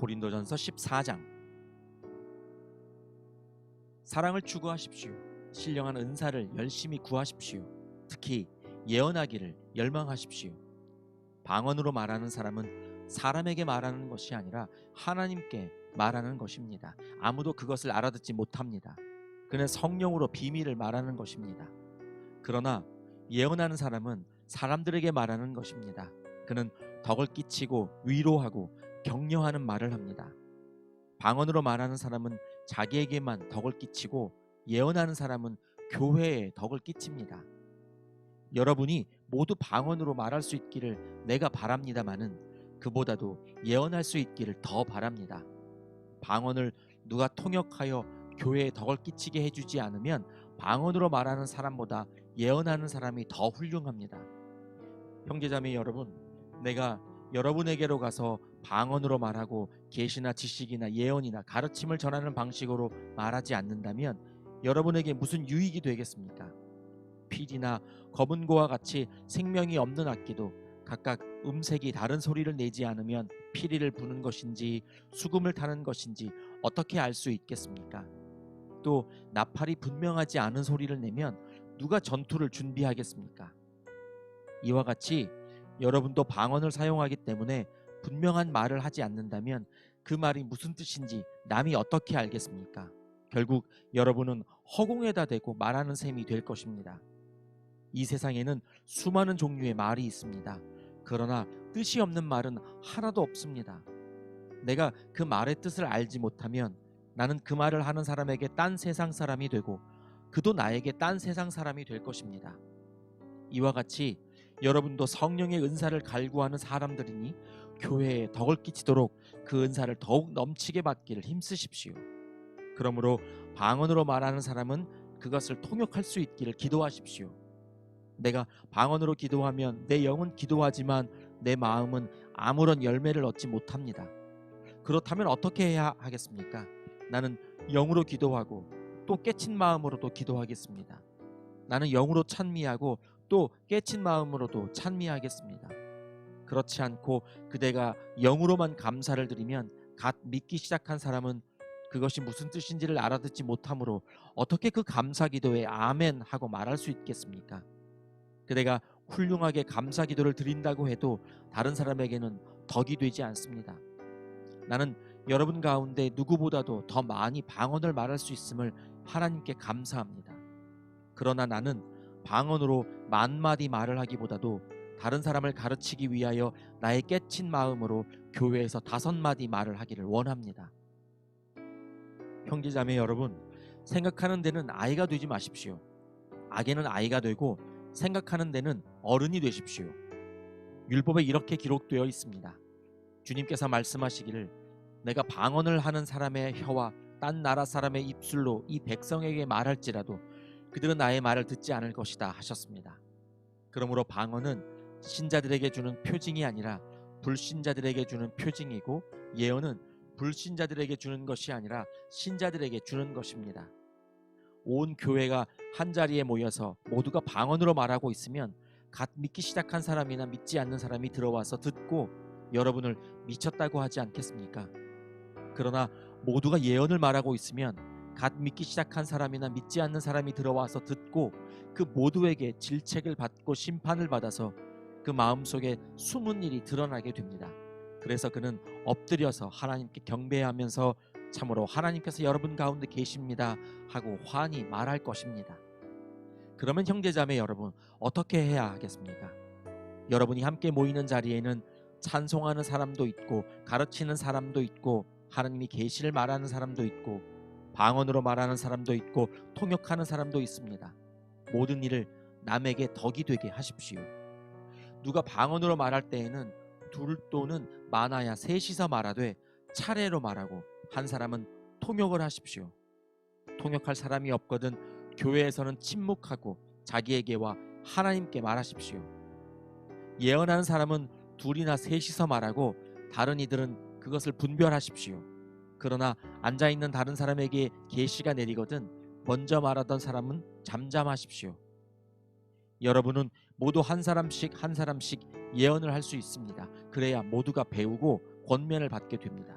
고린도전서 14장. 사랑을 추구하십시오. 신령한 은사를 열심히 구하십시오. 특히 예언하기를 열망하십시오. 방언으로 말하는 사람은 사람에게 말하는 것이 아니라 하나님께 말하는 것입니다. 아무도 그것을 알아듣지 못합니다. 그는 성령으로 비밀을 말하는 것입니다. 그러나 예언하는 사람은 사람들에게 말하는 것입니다. 그는 덕을 끼치고 위로하고 격려하는 말을 합니다. 방언으로 말하는 사람은 자기에게만 덕을 끼치고 예언하는 사람은 교회에 덕을 끼칩니다. 여러분이 모두 방언으로 말할 수 있기를 내가 바랍니다마는 그보다도 예언할 수 있기를 더 바랍니다. 방언을 누가 통역하여 교회에 덕을 끼치게 해주지 않으면 방언으로 말하는 사람보다 예언하는 사람이 더 훌륭합니다. 형제자매 여러분, 내가 여러분에게로 가서 방언으로 말하고 계시나 지식이나 예언이나 가르침을 전하는 방식으로 말하지 않는다면 여러분에게 무슨 유익이 되겠습니까? 피리나 검은고와 같이 생명이 없는 악기도 각각 음색이 다른 소리를 내지 않으면 피리를 부는 것인지 수금을 타는 것인지 어떻게 알 수 있겠습니까? 또 나팔이 분명하지 않은 소리를 내면 누가 전투를 준비하겠습니까? 이와 같이 여러분도 방언을 사용하기 때문에 분명한 말을 하지 않는다면 그 말이 무슨 뜻인지 남이 어떻게 알겠습니까? 결국 여러분은 허공에다 대고 말하는 셈이 될 것입니다. 이 세상에는 수많은 종류의 말이 있습니다. 그러나 뜻이 없는 말은 하나도 없습니다. 내가 그 말의 뜻을 알지 못하면 나는 그 말을 하는 사람에게 딴 세상 사람이 되고 그도 나에게 딴 세상 사람이 될 것입니다. 이와 같이 여러분도 성령의 은사를 갈구하는 사람들이니 교회에 덕을 끼치도록 그 은사를 더욱 넘치게 받기를 힘쓰십시오. 그러므로 방언으로 말하는 사람은 그것을 통역할 수 있기를 기도하십시오. 내가 방언으로 기도하면 내 영은 기도하지만 내 마음은 아무런 열매를 얻지 못합니다. 그렇다면 어떻게 해야 하겠습니까? 나는 영으로 기도하고 또 깨친 마음으로도 기도하겠습니다. 나는 영으로 찬미하고 또 깨친 마음으로도 찬미하겠습니다. 그렇지 않고 그대가 영으로만 감사를 드리면 갓 믿기 시작한 사람은 그것이 무슨 뜻인지를 알아듣지 못하므로 어떻게 그 감사 기도에 아멘 하고 말할 수 있겠습니까? 그대가 훌륭하게 감사 기도를 드린다고 해도 다른 사람에게는 덕이 되지 않습니다. 나는 여러분 가운데 누구보다도 더 많이 방언을 말할 수 있음을 하나님께 감사합니다. 그러나 나는 방언으로 만마디 말을 하기보다도 다른 사람을 가르치기 위하여 나의 깨친 마음으로 교회에서 5마디 말을 하기를 원합니다. 형제자매 여러분, 생각하는 데는 아이가 되지 마십시오. 악에는 아이가 되고 생각하는 데는 어른이 되십시오. 율법에 이렇게 기록되어 있습니다. 주님께서 말씀하시기를 내가 방언을 하는 사람의 혀와 딴 나라 사람의 입술로 이 백성에게 말할지라도 그들은 나의 말을 듣지 않을 것이다 하셨습니다. 그러므로 방언은 신자들에게 주는 표징이 아니라 불신자들에게 주는 표징이고 예언은 불신자들에게 주는 것이 아니라 신자들에게 주는 것입니다. 온 교회가 한자리에 모여서 모두가 방언으로 말하고 있으면 갓 믿기 시작한 사람이나 믿지 않는 사람이 들어와서 듣고 여러분을 미쳤다고 하지 않겠습니까? 그러나 모두가 예언을 말하고 있으면 갓 믿기 시작한 사람이나 믿지 않는 사람이 들어와서 듣고 그 모두에게 질책을 받고 심판을 받아서 그 마음속에 숨은 일이 드러나게 됩니다. 그래서 그는 엎드려서 하나님께 경배하면서 참으로 하나님께서 여러분 가운데 계십니다 하고 환히 말할 것입니다. 그러면 형제자매 여러분, 어떻게 해야 하겠습니까? 여러분이 함께 모이는 자리에는 찬송하는 사람도 있고 가르치는 사람도 있고 하나님이 계시를 말하는 사람도 있고 방언으로 말하는 사람도 있고 통역하는 사람도 있습니다. 모든 일을 남에게 덕이 되게 하십시오. 누가 방언으로 말할 때에는 둘 또는 많아야 셋이서 말하되 차례로 말하고 한 사람은 통역을 하십시오. 통역할 사람이 없거든 교회에서는 침묵하고 자기에게와 하나님께 말하십시오. 예언하는 사람은 둘이나 셋이서 말하고 다른 이들은 그것을 분별하십시오. 그러나 앉아있는 다른 사람에게 계시가 내리거든 먼저 말하던 사람은 잠잠하십시오. 여러분은 모두 한 사람씩 한 사람씩 예언을 할 수 있습니다. 그래야 모두가 배우고 권면을 받게 됩니다.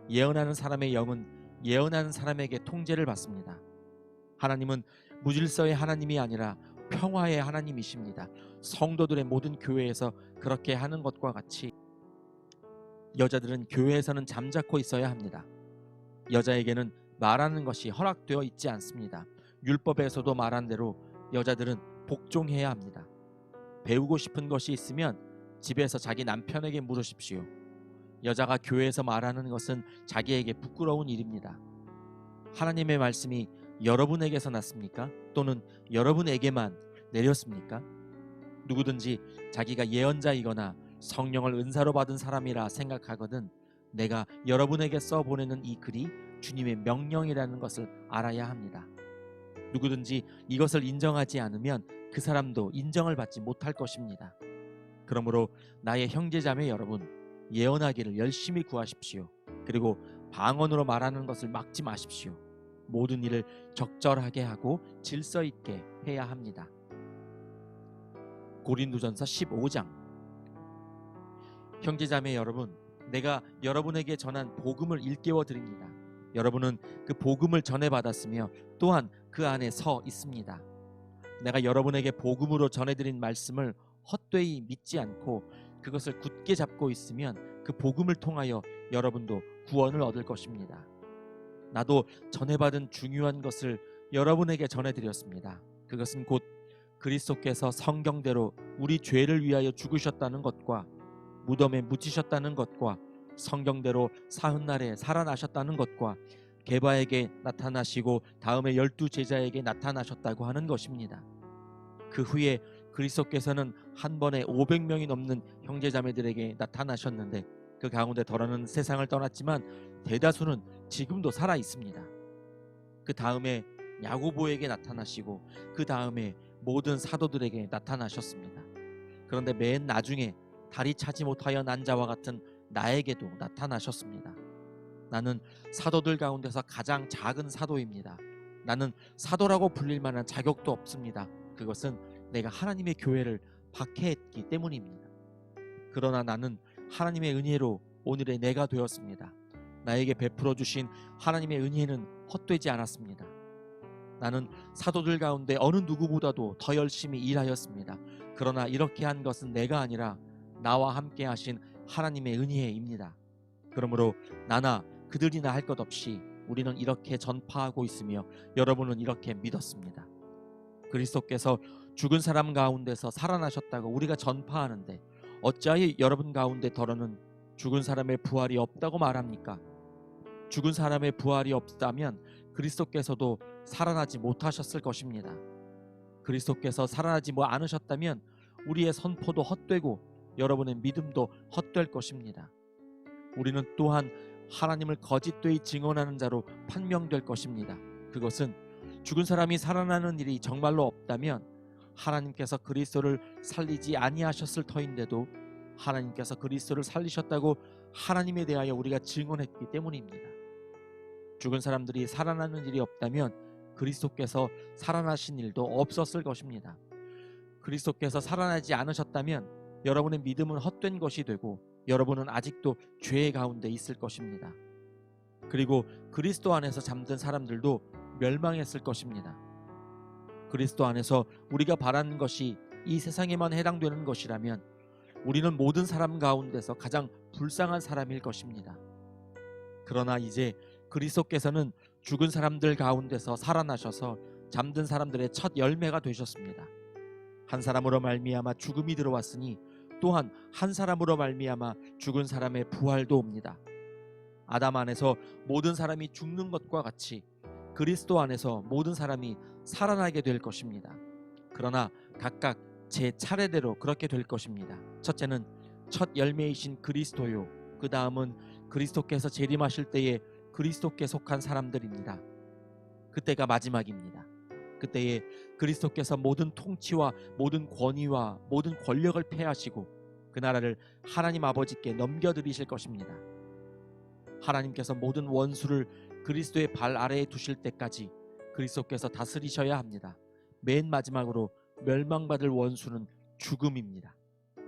예언하는 사람의 영은 예언하는 사람에게 통제를 받습니다. 하나님은 무질서의 하나님이 아니라 평화의 하나님이십니다. 성도들의 모든 교회에서 그렇게 하는 것과 같이 여자들은 교회에서는 잠자코 있어야 합니다. 여자에게는 말하는 것이 허락되어 있지 않습니다. 율법에서도 말한 대로 여자들은 복종해야 합니다. 배우고 싶은 것이 있으면 집에서 자기 남편에게 물으십시오. 여자가 교회에서 말하는 것은 자기에게 부끄러운 일입니다. 하나님의 말씀이 여러분에게서 났습니까? 또는 여러분에게만 내렸습니까? 누구든지 자기가 예언자이거나 성령을 은사로 받은 사람이라 생각하거든 내가 여러분에게 써보내는 이 글이 주님의 명령이라는 것을 알아야 합니다. 누구든지 이것을 인정하지 않으면 그 사람도 인정을 받지 못할 것입니다. 그러므로 나의 형제자매 여러분, 예언하기를 열심히 구하십시오. 그리고 방언으로 말하는 것을 막지 마십시오. 모든 일을 적절하게 하고 질서 있게 해야 합니다. 고린도전서 15장. 형제자매 여러분, 내가 여러분에게 전한 복음을 일깨워 드립니다. 여러분은 그 복음을 전해받았으며 또한 그 안에 서 있습니다. 내가 여러분에게 복음으로 전해드린 말씀을 헛되이 믿지 않고 그것을 굳게 잡고 있으면 그 복음을 통하여 여러분도 구원을 얻을 것입니다. 나도 전해받은 중요한 것을 여러분에게 전해드렸습니다. 그것은 곧 그리스도께서 성경대로 우리 죄를 위하여 죽으셨다는 것과 무덤에 묻히셨다는 것과 성경대로 사흘날에 살아나셨다는 것과 게바에게 나타나시고 다음에 12 제자에게 나타나셨다고 하는 것입니다. 그 후에 그리스도께서는 한 번에 500명이 넘는 형제자매들에게 나타나셨는데 그 가운데 덜어는 세상을 떠났지만 대다수는 지금도 살아 있습니다. 그 다음에 야고보에게 나타나시고 그 다음에 모든 사도들에게 나타나셨습니다. 그런데 맨 나중에 다리 차지 못하여 난 자와 같은 나에게도 나타나셨습니다. 나는 사도들 가운데서 가장 작은 사도입니다. 나는 사도라고 불릴 만한 자격도 없습니다. 그것은 내가 하나님의 교회를 박해했기 때문입니다. 그러나 나는 하나님의 은혜로 오늘의 내가 되었습니다. 나에게 베풀어 주신 하나님의 은혜는 헛되지 않았습니다. 나는 사도들 가운데 어느 누구보다도 더 열심히 일하였습니다. 그러나 이렇게 한 것은 내가 아니라 나와 함께 하신 하나님의 은혜입니다. 그러므로 나나 그들이나 할 것 없이 우리는 이렇게 전파하고 있으며 여러분은 이렇게 믿었습니다. 그리스도께서 죽은 사람 가운데서 살아나셨다고 우리가 전파하는데 어찌하여 여러분 가운데 더러는 죽은 사람의 부활이 없다고 말합니까? 죽은 사람의 부활이 없다면 그리스도께서도 살아나지 못하셨을 것입니다. 그리스도께서 살아나지 않으셨다면 우리의 선포도 헛되고 여러분의 믿음도 헛될 것입니다. 우리는 또한 하나님을 거짓되이 증언하는 자로 판명될 것입니다. 그것은 죽은 사람이 살아나는 일이 정말로 없다면 하나님께서 그리스도를 살리지 아니하셨을 터인데도 하나님께서 그리스도를 살리셨다고 하나님에 대하여 우리가 증언했기 때문입니다. 죽은 사람들이 살아나는 일이 없다면 그리스도께서 살아나신 일도 없었을 것입니다. 그리스도께서 살아나지 않으셨다면 여러분의 믿음은 헛된 것이 되고 여러분은 아직도 죄 가운데 있을 것입니다. 그리고 그리스도 안에서 잠든 사람들도 멸망했을 것입니다. 그리스도 안에서 우리가 바라는 것이 이 세상에만 해당되는 것이라면 우리는 모든 사람 가운데서 가장 불쌍한 사람일 것입니다. 그러나 이제 그리스도께서는 죽은 사람들 가운데서 살아나셔서 잠든 사람들의 첫 열매가 되셨습니다. 한 사람으로 말미암아 죽음이 들어왔으니 또한 한 사람으로 말미암아 죽은 사람의 부활도 옵니다. 아담 안에서 모든 사람이 죽는 것과 같이 그리스도 안에서 모든 사람이 살아나게 될 것입니다. 그러나 각각 제 차례대로 그렇게 될 것입니다. 첫째는 첫 열매이신 그리스도요. 그 다음은 그리스도께서 재림하실 때에 그리스도께 속한 사람들입니다. 그때가 마지막입니다. 그때에 그리스도께서 모든 통치와 모든 권위와 모든 권력을 폐하시고 그 나라를 하나님 아버지께 넘겨드리실 것입니다. 하나님께서 모든 원수를 그리스도의 발 아래에 두실 때까지 그리스도께서 다스리셔야 합니다. 맨 마지막으로 멸망받을 원수는 죽음입니다.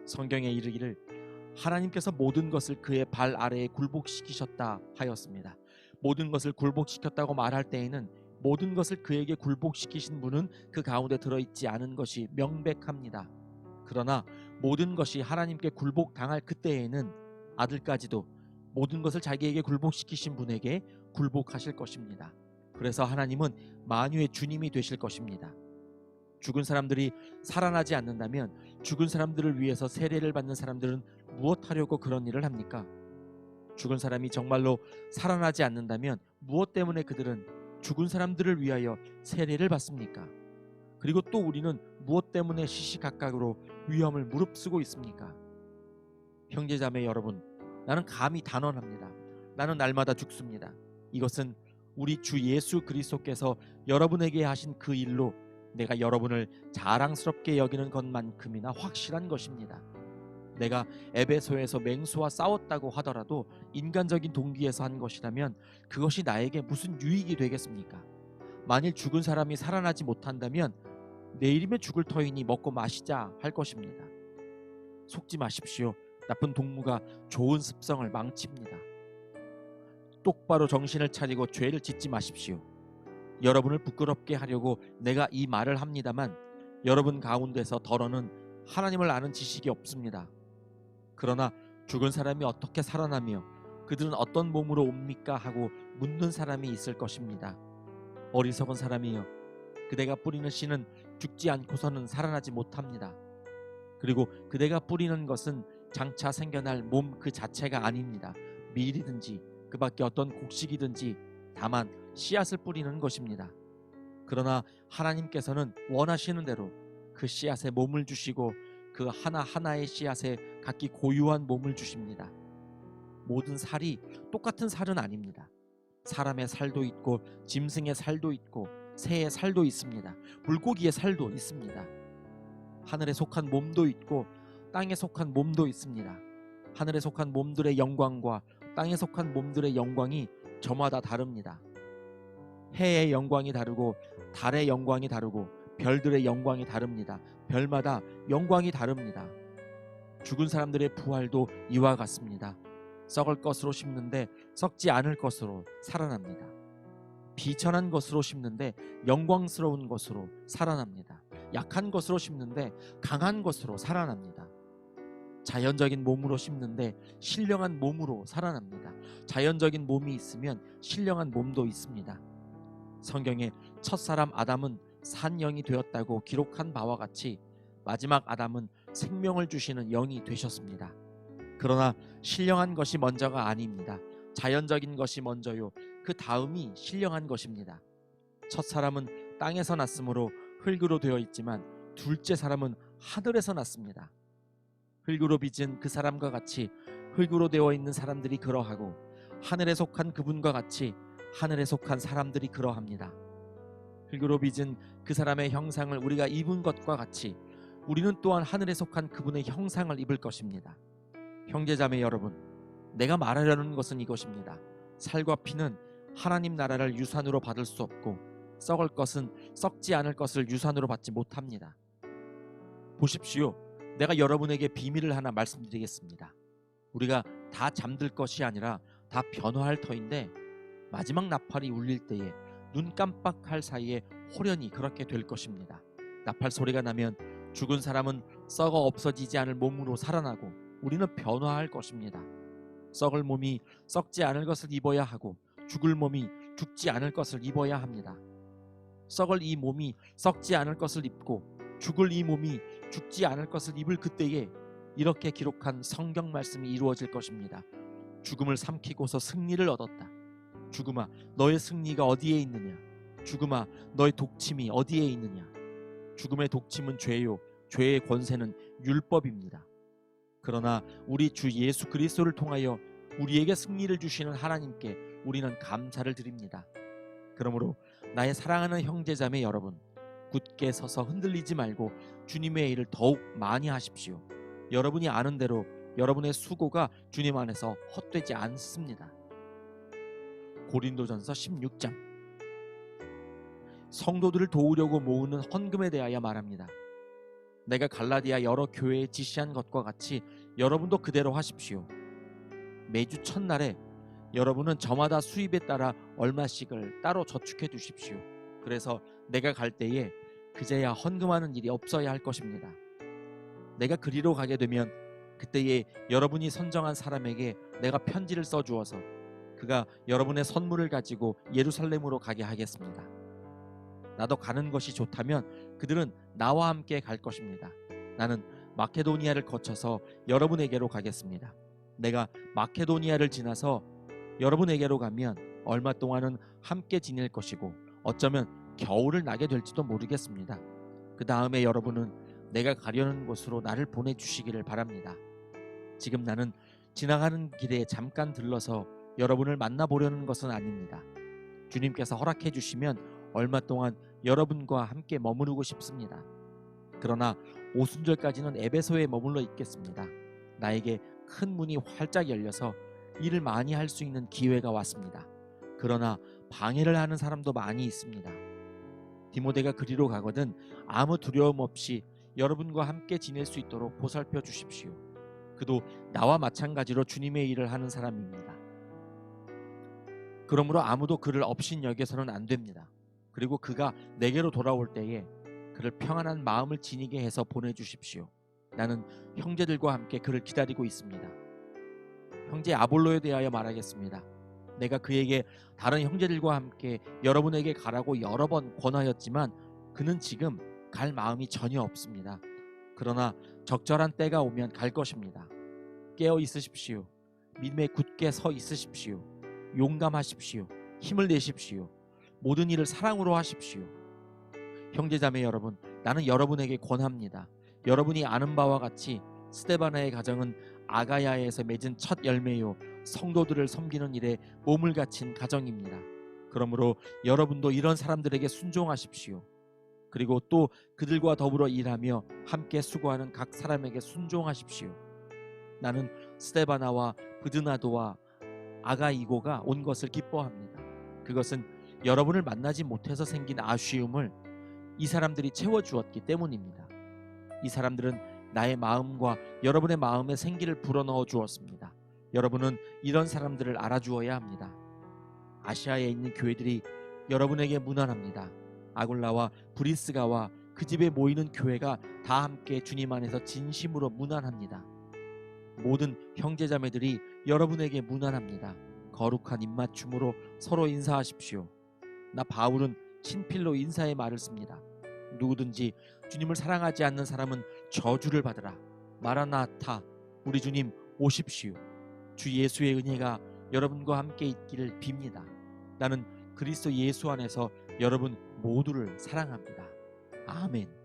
성경에 이르기를 하나님께서 모든 것을 그의 발 아래에 굴복시키셨다 하였습니다. 모든 것을 굴복시켰다고 말할 때에는 모든 것을 그에게 굴복시키신 분은 그 가운데 들어있지 않은 것이 명백합니다. 그러나 모든 것이 하나님께 굴복당할 그때에는 아들까지도 모든 것을 자기에게 굴복시키신 분에게 굴복하실 것입니다. 그래서 하나님은 만유의 주님이 되실 것입니다. 죽은 사람들이 살아나지 않는다면 죽은 사람들을 위해서 세례를 받는 사람들은 무엇하려고 그런 일을 합니까? 죽은 사람이 정말로 살아나지 않는다면 무엇 때문에 그들은 죽은 사람들을 위하여 세례를 받습니까? 그리고 또 우리는 무엇 때문에 시시각각으로 위험을 무릅쓰고 있습니까? 형제자매 여러분, 나는 감히 단언합니다. 나는 날마다 죽습니다. 이것은 우리 주 예수 그리스도께서 여러분에게 하신 그 일로 내가 여러분을 자랑스럽게 여기는 것만큼이나 확실한 것입니다. 내가 에베소에서 맹수와 싸웠다고 하더라도 인간적인 동기에서 한 것이라면 그것이 나에게 무슨 유익이 되겠습니까? 만일 죽은 사람이 살아나지 못한다면 내일이면 죽을 터이니 먹고 마시자 할 것입니다. 속지 마십시오. 나쁜 동무가 좋은 습성을 망칩니다. 똑바로 정신을 차리고 죄를 짓지 마십시오. 여러분을 부끄럽게 하려고 내가 이 말을 합니다만 여러분 가운데서 더러는 하나님을 아는 지식이 없습니다. 그러나 죽은 사람이 어떻게 살아나며 그들은 어떤 몸으로 옵니까 하고 묻는 사람이 있을 것입니다. 어리석은 사람이여, 그대가 뿌리는 씨는 죽지 않고서는 살아나지 못합니다. 그리고 그대가 뿌리는 것은 장차 생겨날 몸 그 자체가 아닙니다. 밀이든지 그 밖에 어떤 곡식이든지 다만 씨앗을 뿌리는 것입니다. 그러나 하나님께서는 원하시는 대로 그 씨앗에 몸을 주시고 그 하나하나의 씨앗에 각기 고유한 몸을 주십니다. 모든 살이 똑같은 살은 아닙니다. 사람의 살도 있고 짐승의 살도 있고 새의 살도 있습니다. 물고기의 살도 있습니다. 하늘에 속한 몸도 있고 땅에 속한 몸도 있습니다. 하늘에 속한 몸들의 영광과 땅에 속한 몸들의 영광이 저마다 다릅니다. 해의 영광이 다르고 달의 영광이 다르고 별들의 영광이 다릅니다. 별마다 영광이 다릅니다. 죽은 사람들의 부활도 이와 같습니다. 썩을 것으로 심는데 썩지 않을 것으로 살아납니다. 비천한 것으로 심는데 영광스러운 것으로 살아납니다. 약한 것으로 심는데 강한 것으로 살아납니다. 자연적인 몸으로 심는데 신령한 몸으로 살아납니다. 자연적인 몸이 있으면 신령한 몸도 있습니다. 성경에 첫사람 아담은 산영이 되었다고 기록한 바와 같이 마지막 아담은 생명을 주시는 영이 되셨습니다. 그러나 신령한 것이 먼저가 아닙니다. 자연적인 것이 먼저요, 그 다음이 신령한 것입니다. 첫 사람은 땅에서 났으므로 흙으로 되어 있지만 둘째 사람은 하늘에서 났습니다. 흙으로 빚은 그 사람과 같이 흙으로 되어 있는 사람들이 그러하고 하늘에 속한 그분과 같이 하늘에 속한 사람들이 그러합니다. 흙으로 빚은 그 사람의 형상을 우리가 입은 것과 같이 우리는 또한 하늘에 속한 그분의 형상을 입을 것입니다. 형제자매 여러분, 내가 말하려는 것은 이것입니다. 살과 피는 하나님 나라를 유산으로 받을 수 없고 썩을 것은 썩지 않을 것을 유산으로 받지 못합니다. 보십시오. 내가 여러분에게 비밀을 하나 말씀드리겠습니다. 우리가 다 잠들 것이 아니라 다 변화할 터인데 마지막 나팔이 울릴 때에 눈 깜빡할 사이에 호련히 그렇게 될 것입니다. 나팔 소리가 나면 죽은 사람은 썩어 없어지지 않을 몸으로 살아나고 우리는 변화할 것입니다. 썩을 몸이 썩지 않을 것을 입어야 하고 죽을 몸이 죽지 않을 것을 입어야 합니다. 썩을 이 몸이 썩지 않을 것을 입고 죽을 이 몸이 죽지 않을 것을 입을 그때에 이렇게 기록한 성경 말씀이 이루어질 것입니다. 죽음을 삼키고서 승리를 얻었다. 죽음아, 너의 승리가 어디에 있느냐? 죽음아, 너의 독침이 어디에 있느냐? 죽음의 독침은 죄요, 죄의 권세는 율법입니다. 그러나 우리 주 예수 그리스도를 통하여 우리에게 승리를 주시는 하나님께 우리는 감사를 드립니다. 그러므로 나의 사랑하는 형제자매 여러분, 굳게 서서 흔들리지 말고 주님의 일을 더욱 많이 하십시오. 여러분이 아는 대로 여러분의 수고가 주님 안에서 헛되지 않습니다. 고린도전서 16장. 성도들을 도우려고 모으는 헌금에 대하여 말합니다. 내가 갈라디아 여러 교회에 지시한 것과 같이 여러분도 그대로 하십시오. 매주 첫날에 여러분은 저마다 수입에 따라 얼마씩을 따로 저축해 두십시오. 그래서 내가 갈 때에 그제야 헌금하는 일이 없어야 할 것입니다. 내가 그리로 가게 되면 그때에 여러분이 선정한 사람에게 내가 편지를 써주어서 그가 여러분의 선물을 가지고 예루살렘으로 가게 하겠습니다. 나도 가는 것이 좋다면 그들은 나와 함께 갈 것입니다. 나는 마케도니아를 거쳐서 여러분에게로 가겠습니다. 내가 마케도니아를 지나서 여러분에게로 가면 얼마 동안은 함께 지낼 것이고 어쩌면 겨울을 나게 될지도 모르겠습니다. 그 다음에 여러분은 내가 가려는 곳으로 나를 보내주시기를 바랍니다. 지금 나는 지나가는 길에 잠깐 들러서 여러분을 만나보려는 것은 아닙니다. 주님께서 허락해 주시면 얼마 동안 여러분과 함께 머무르고 싶습니다. 그러나 오순절까지는 에베소에 머물러 있겠습니다. 나에게 큰 문이 활짝 열려서 일을 많이 할 수 있는 기회가 왔습니다. 그러나 방해를 하는 사람도 많이 있습니다. 디모데가 그리로 가거든 아무 두려움 없이 여러분과 함께 지낼 수 있도록 보살펴 주십시오. 그도 나와 마찬가지로 주님의 일을 하는 사람입니다. 그러므로 아무도 그를 업신여겨서는 안 됩니다. 그리고 그가 내게로 돌아올 때에 그를 평안한 마음을 지니게 해서 보내주십시오. 나는 형제들과 함께 그를 기다리고 있습니다. 형제 아볼로에 대하여 말하겠습니다. 내가 그에게 다른 형제들과 함께 여러분에게 가라고 여러 번 권하였지만 그는 지금 갈 마음이 전혀 없습니다. 그러나 적절한 때가 오면 갈 것입니다. 깨어 있으십시오. 믿음에 굳게 서 있으십시오. 용감하십시오. 힘을 내십시오. 모든 일을 사랑으로 하십시오. 형제자매 여러분, 나는 여러분에게 권합니다. 여러분이 아는 바와 같이 스데바나의 가정은 아가야에서 맺은 첫 열매요 성도들을 섬기는 일에 몸을 바친 가정입니다. 그러므로 여러분도 이런 사람들에게 순종하십시오. 그리고 또 그들과 더불어 일하며 함께 수고하는 각 사람에게 순종하십시오. 나는 스데바나와 브드나도와 아가이고가 온 것을 기뻐합니다. 그것은 여러분을 만나지 못해서 생긴 아쉬움을 이 사람들이 채워주었기 때문입니다. 이 사람들은 나의 마음과 여러분의 마음에 생기를 불어넣어 주었습니다. 여러분은 이런 사람들을 알아주어야 합니다. 아시아에 있는 교회들이 여러분에게 문안합니다. 아굴라와 브리스가와 그 집에 모이는 교회가 다 함께 주님 안에서 진심으로 문안합니다. 모든 형제자매들이 여러분에게 문안합니다. 거룩한 입맞춤으로 서로 인사하십시오. 나 바울은 친필로 인사의 말을 씁니다. 누구든지 주님을 사랑하지 않는 사람은 저주를 받으라. 마라나타, 우리 주님 오십시오. 주 예수의 은혜가 여러분과 함께 있기를 빕니다. 나는 그리스도 예수 안에서 여러분 모두를 사랑합니다. 아멘.